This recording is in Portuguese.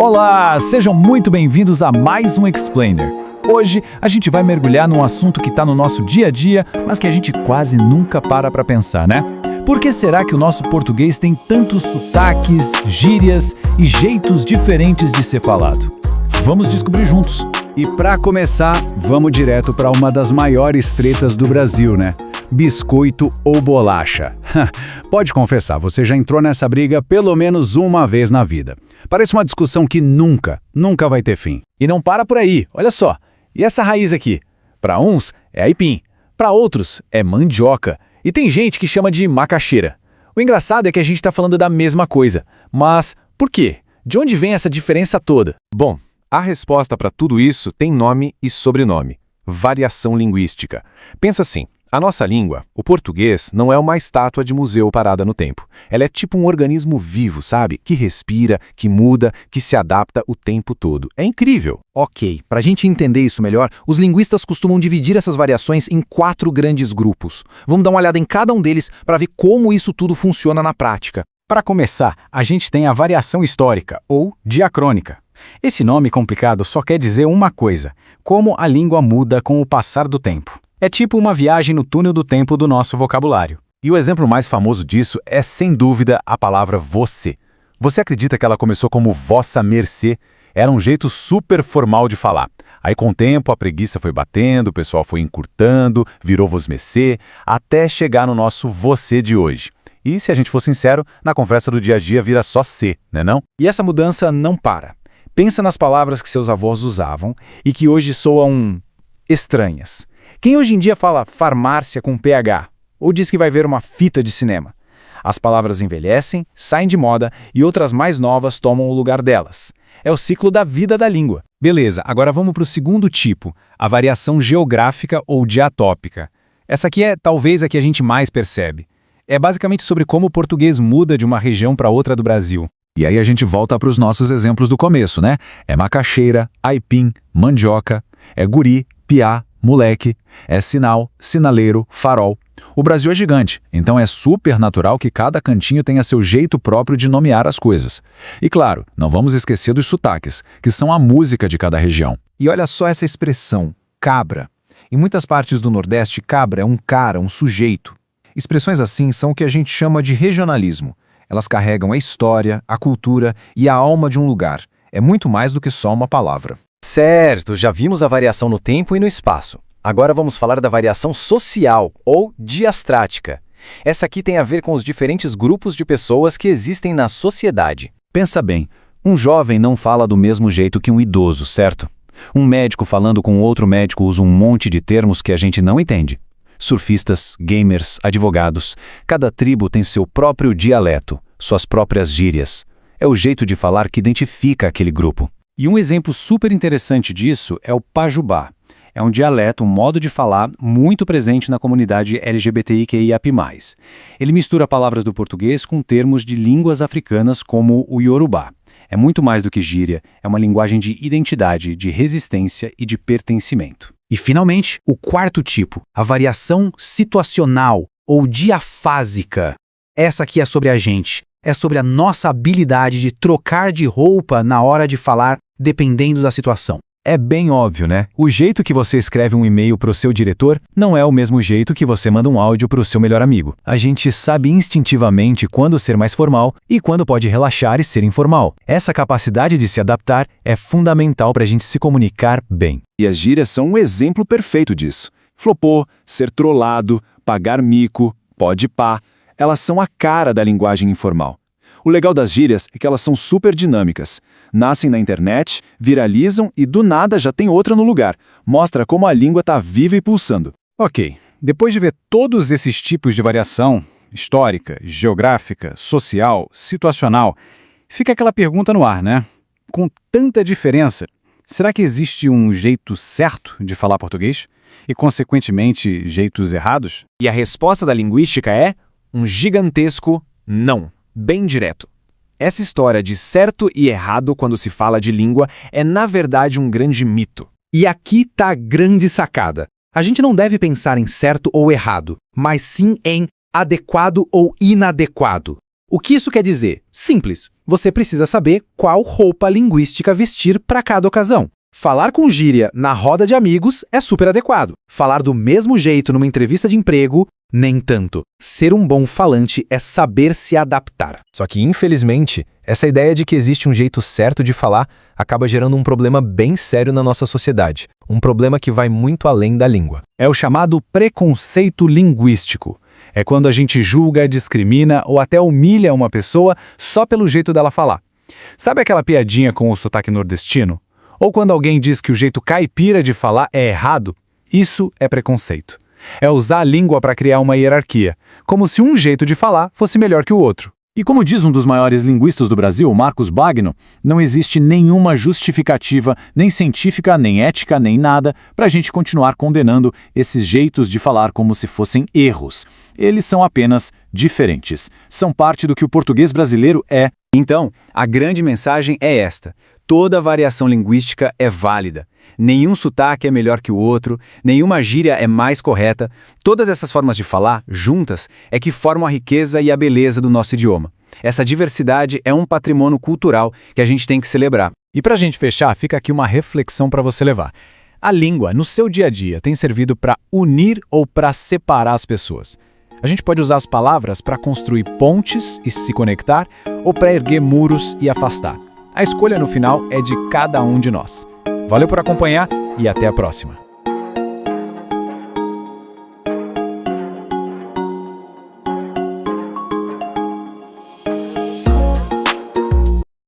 Olá, sejam muito bem-vindos a mais um Explainer. Hoje a gente vai mergulhar num assunto que está no nosso dia a dia, mas que a gente quase nunca para pensar, né? Por que será que o nosso português tem tantos sotaques, gírias e jeitos diferentes de ser falado? Vamos descobrir juntos. E para começar, vamos direto para uma das maiores tretas do Brasil, né? Biscoito ou bolacha? Pode confessar, você já entrou nessa briga pelo menos uma vez na vida. Parece uma discussão que nunca vai ter fim. E não para por aí, olha só. E essa raiz aqui? Para uns é aipim, para outros é mandioca. E tem gente que chama de macaxeira. O engraçado é que a gente está falando da mesma coisa. Mas por quê? De onde vem essa diferença toda? Bom, a resposta para tudo isso tem nome e sobrenome: variação linguística. Pensa assim. A nossa língua, o português, não é uma estátua de museu parada no tempo. Ela é tipo um organismo vivo, sabe? Que respira, que muda, que se adapta o tempo todo. É incrível. Ok, para a gente entender isso melhor, os linguistas costumam dividir essas variações em 4 grandes grupos. Vamos dar uma olhada em cada um deles para ver como isso tudo funciona na prática. Para começar, a gente tem a variação histórica, ou diacrônica. Esse nome complicado só quer dizer uma coisa: como a língua muda com o passar do tempo. É tipo uma viagem no túnel do tempo do nosso vocabulário. E o exemplo mais famoso disso é, sem dúvida, a palavra você. Você acredita que ela começou como vossa mercê? Era um jeito super formal de falar. Aí, com o tempo, a preguiça foi batendo, o pessoal foi encurtando, virou vosmecê, até chegar no nosso você de hoje. E, se a gente for sincero, na conversa do dia a dia vira só cê, né não? E essa mudança não para. Pensa nas palavras que seus avós usavam e que hoje soam estranhas. Quem hoje em dia fala farmácia com PH? Ou diz que vai ver uma fita de cinema? As palavras envelhecem, saem de moda e outras mais novas tomam o lugar delas. É o ciclo da vida da língua. Beleza, agora vamos para o segundo tipo, a variação geográfica ou diatópica. Essa aqui é talvez a que a gente mais percebe. É basicamente sobre como o português muda de uma região para outra do Brasil. E aí a gente volta para os nossos exemplos do começo, né? É macaxeira, aipim, mandioca, é guri, piá, moleque, é sinal, sinaleiro, farol. O Brasil é gigante, então é super natural que cada cantinho tenha seu jeito próprio de nomear as coisas. E claro, não vamos esquecer dos sotaques, que são a música de cada região. E olha só essa expressão, cabra. Em muitas partes do Nordeste, cabra é um cara, um sujeito. Expressões assim são o que a gente chama de regionalismo. Elas carregam a história, a cultura e a alma de um lugar. É muito mais do que só uma palavra. Certo, já vimos a variação no tempo e no espaço. Agora vamos falar da variação social, ou diastrática. Essa aqui tem a ver com os diferentes grupos de pessoas que existem na sociedade. Pensa bem, um jovem não fala do mesmo jeito que um idoso, certo? Um médico falando com outro médico usa um monte de termos que a gente não entende. Surfistas, gamers, advogados, cada tribo tem seu próprio dialeto, suas próprias gírias. É o jeito de falar que identifica aquele grupo. E um exemplo super interessante disso é o pajubá. É um dialeto, um modo de falar muito presente na comunidade LGBTIQIAP+. Ele mistura palavras do português com termos de línguas africanas como o iorubá. É muito mais do que gíria, é uma linguagem de identidade, de resistência e de pertencimento. E finalmente, o quarto tipo, a variação situacional ou diafásica. Essa aqui é sobre a gente. É sobre a nossa habilidade de trocar de roupa na hora de falar, dependendo da situação. É bem óbvio, né? O jeito que você escreve um e-mail para o seu diretor não é o mesmo jeito que você manda um áudio para o seu melhor amigo. A gente sabe instintivamente quando ser mais formal e quando pode relaxar e ser informal. Essa capacidade de se adaptar é fundamental para a gente se comunicar bem. E as gírias são um exemplo perfeito disso. Flopou, ser trollado, pagar mico, pode pá. Elas são a cara da linguagem informal. O legal das gírias é que elas são super dinâmicas. Nascem na internet, viralizam e do nada já tem outra no lugar. Mostra como a língua está viva e pulsando. Ok, depois de ver todos esses tipos de variação, histórica, geográfica, social, situacional, fica aquela pergunta no ar, né? Com tanta diferença, será que existe um jeito certo de falar português? E, consequentemente, jeitos errados? E a resposta da linguística é um gigantesco não, bem direto. Essa história de certo e errado quando se fala de língua é, na verdade, um grande mito. E aqui tá a grande sacada. A gente não deve pensar em certo ou errado, mas sim em adequado ou inadequado. O que isso quer dizer? Simples. Você precisa saber qual roupa linguística vestir para cada ocasião. Falar com gíria na roda de amigos é super adequado. Falar do mesmo jeito numa entrevista de emprego, nem tanto. Ser um bom falante é saber se adaptar. Só que, infelizmente, essa ideia de que existe um jeito certo de falar acaba gerando um problema bem sério na nossa sociedade. Um problema que vai muito além da língua. É o chamado preconceito linguístico. É quando a gente julga, discrimina ou até humilha uma pessoa só pelo jeito dela falar. Sabe aquela piadinha com o sotaque nordestino? Ou quando alguém diz que o jeito caipira de falar é errado? Isso é preconceito. É usar a língua para criar uma hierarquia, como se um jeito de falar fosse melhor que o outro. E como diz um dos maiores linguistas do Brasil, Marcos Bagno, não existe nenhuma justificativa, nem científica, nem ética, nem nada, para a gente continuar condenando esses jeitos de falar como se fossem erros. Eles são apenas diferentes. São parte do que o português brasileiro é. Então, a grande mensagem é esta: toda variação linguística é válida. Nenhum sotaque é melhor que o outro, nenhuma gíria é mais correta. Todas essas formas de falar, juntas, é que formam a riqueza e a beleza do nosso idioma. Essa diversidade é um patrimônio cultural que a gente tem que celebrar. E para a gente fechar, fica aqui uma reflexão para você levar. A língua, no seu dia a dia, tem servido para unir ou para separar as pessoas? A gente pode usar as palavras para construir pontes e se conectar, ou para erguer muros e afastar. A escolha no final é de cada um de nós. Valeu por acompanhar e até a próxima.